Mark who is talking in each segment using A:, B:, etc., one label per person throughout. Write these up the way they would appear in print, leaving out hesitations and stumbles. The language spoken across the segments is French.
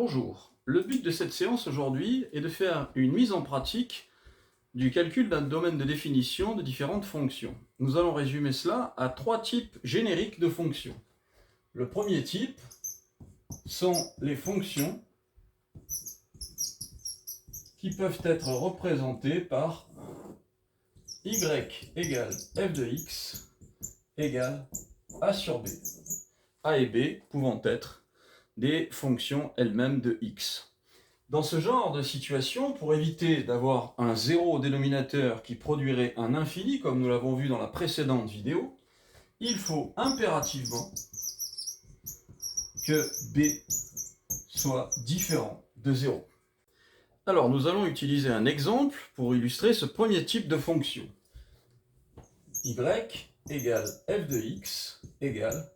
A: Bonjour, le but de cette séance aujourd'hui est de faire une mise en pratique du calcul d'un domaine de définition de différentes fonctions. Nous allons résumer cela à trois types génériques de fonctions. Le premier type sont les fonctions qui peuvent être représentées par y égale f de x égale a sur b. A et b pouvant être des fonctions elles-mêmes de x. Dans ce genre de situation, pour éviter d'avoir un zéro au dénominateur qui produirait un infini, comme nous l'avons vu dans la précédente vidéo, il faut impérativement que b soit différent de 0. Alors, nous allons utiliser un exemple pour illustrer ce premier type de fonction. y égale f de x égale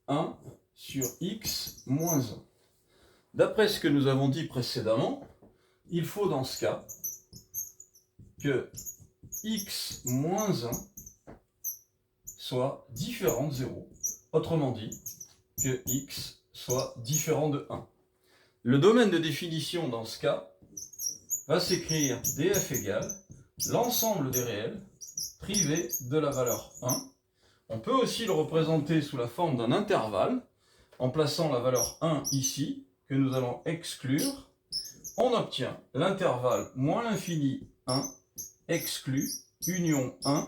A: 1 sur x moins 1. D'après ce que nous avons dit précédemment, il faut dans ce cas que x moins 1 soit différent de 0. Autrement dit, que x soit différent de 1. Le domaine de définition dans ce cas va s'écrire df égale l'ensemble des réels privés de la valeur 1. On peut aussi le représenter sous la forme d'un intervalle en plaçant la valeur 1 ici, que nous allons exclure. On obtient l'intervalle moins l'infini 1 exclu union 1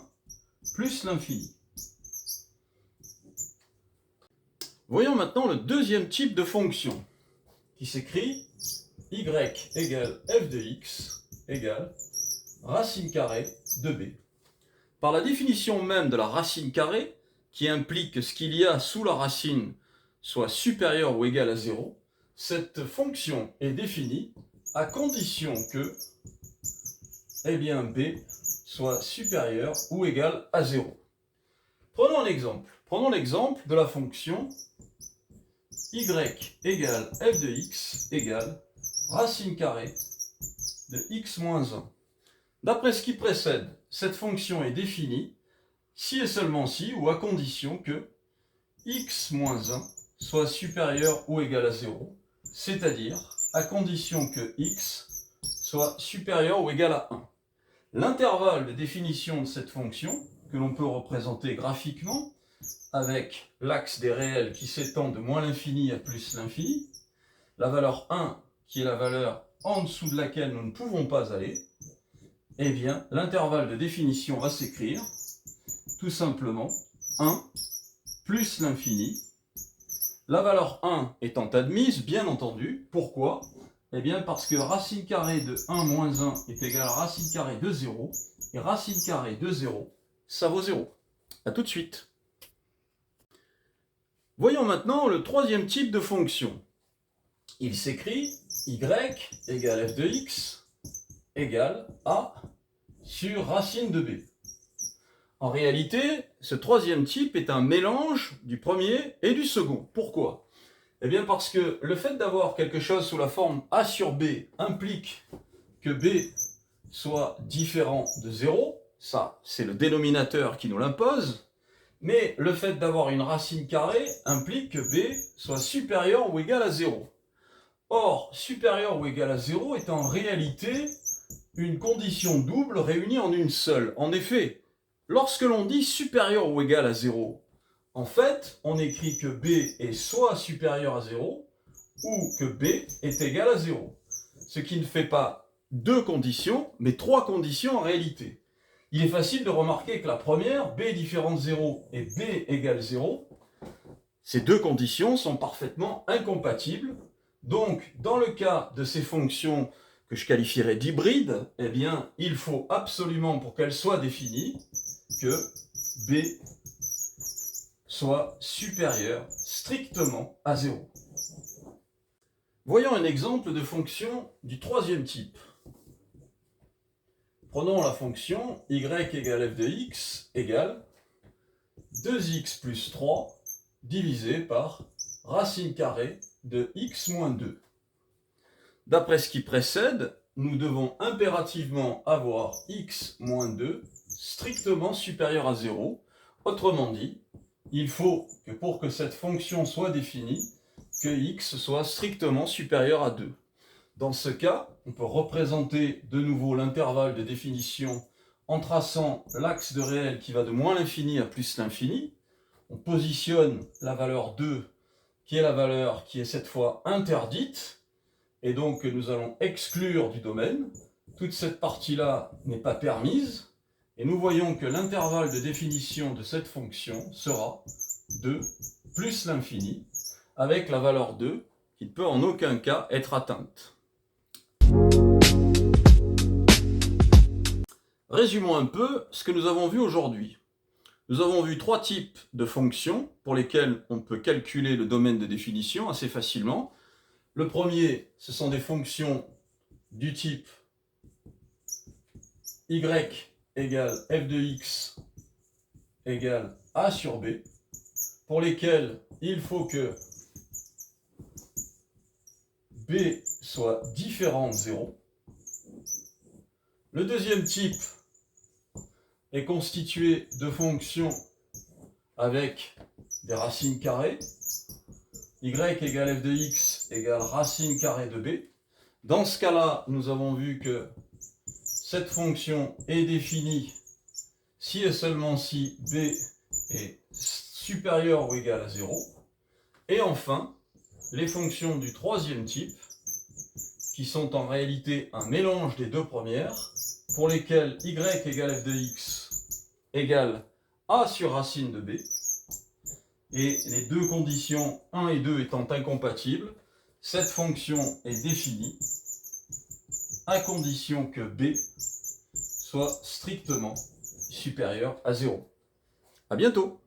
A: plus l'infini. Voyons maintenant le deuxième type de fonction qui s'écrit y égale f de x égale racine carrée de b. Par la définition même de la racine carrée, qui implique que ce qu'il y a sous la racine soit supérieur ou égal à 0, cette fonction est définie à condition que b soit supérieur ou égal à 0. Prenons un exemple. Prenons l'exemple de la fonction y égale f de x égale racine carrée de x moins 1. D'après ce qui précède, cette fonction est définie si et seulement si, ou à condition que x moins 1 soit supérieur ou égal à 0, c'est-à-dire à condition que x soit supérieur ou égal à 1. L'intervalle de définition de cette fonction, que l'on peut représenter graphiquement, avec l'axe des réels qui s'étend de moins l'infini à plus l'infini, la valeur 1 qui est la valeur en dessous de laquelle nous ne pouvons pas aller, eh bien l'intervalle de définition va s'écrire tout simplement 1 plus l'infini. La valeur 1 étant admise, bien entendu. Pourquoi? Eh bien parce que racine carrée de 1 moins 1 est égal à racine carrée de 0, et racine carrée de 0, ça vaut 0. A tout de suite. Voyons maintenant le troisième type de fonction. Il s'écrit y égale f de x égale a sur racine de b. En réalité, ce troisième type est un mélange du premier et du second. Pourquoi? Eh bien parce que le fait d'avoir quelque chose sous la forme a sur b implique que b soit différent de 0. Ça, c'est le dénominateur qui nous l'impose. Mais le fait d'avoir une racine carrée implique que b soit supérieur ou égal à 0. Or, supérieur ou égal à 0 est en réalité une condition double réunie en une seule. En effet, lorsque l'on dit supérieur ou égal à 0, en fait, on écrit que b est soit supérieur à 0 ou que b est égal à 0. Ce qui ne fait pas deux conditions, mais trois conditions en réalité. Il est facile de remarquer que la première, b est différent de 0 et b égale 0, ces deux conditions sont parfaitement incompatibles. Donc, dans le cas de ces fonctions que je qualifierais d'hybrides, eh bien, il faut absolument, pour qu'elles soient définies, que b soit supérieur strictement à 0. Voyons un exemple de fonction du troisième type. Prenons la fonction y égale f de x égale 2x plus 3 divisé par racine carrée de x moins 2. D'après ce qui précède, nous devons impérativement avoir x moins 2 strictement supérieur à 0. Autrement dit, il faut que pour que cette fonction soit définie, que x soit strictement supérieur à 2. Dans ce cas, on peut représenter de nouveau l'intervalle de définition en traçant l'axe de réel qui va de moins l'infini à plus l'infini. On positionne la valeur 2, qui est la valeur qui est cette fois interdite, et donc nous allons exclure du domaine. Toute cette partie-là n'est pas permise, et nous voyons que l'intervalle de définition de cette fonction sera 2 plus l'infini, avec la valeur 2 qui ne peut en aucun cas être atteinte. Résumons un peu ce que nous avons vu aujourd'hui. Nous avons vu 3 types de fonctions pour lesquelles on peut calculer le domaine de définition assez facilement. Le premier, ce sont des fonctions du type y égale f de x égale a sur b, pour lesquelles il faut que b soit différent de 0. Le deuxième type est constitué de fonctions avec des racines carrées. Y égale f de x égale racine carrée de b. Dans ce cas-là, nous avons vu que cette fonction est définie si et seulement si b est supérieur ou égal à 0. Et enfin, les fonctions du troisième type, qui sont en réalité un mélange des deux premières, pour lesquelles y égale f de x égale a sur racine de b, et les deux conditions 1 et 2 étant incompatibles, cette fonction est définie à condition que b soit strictement supérieur à 0. À bientôt!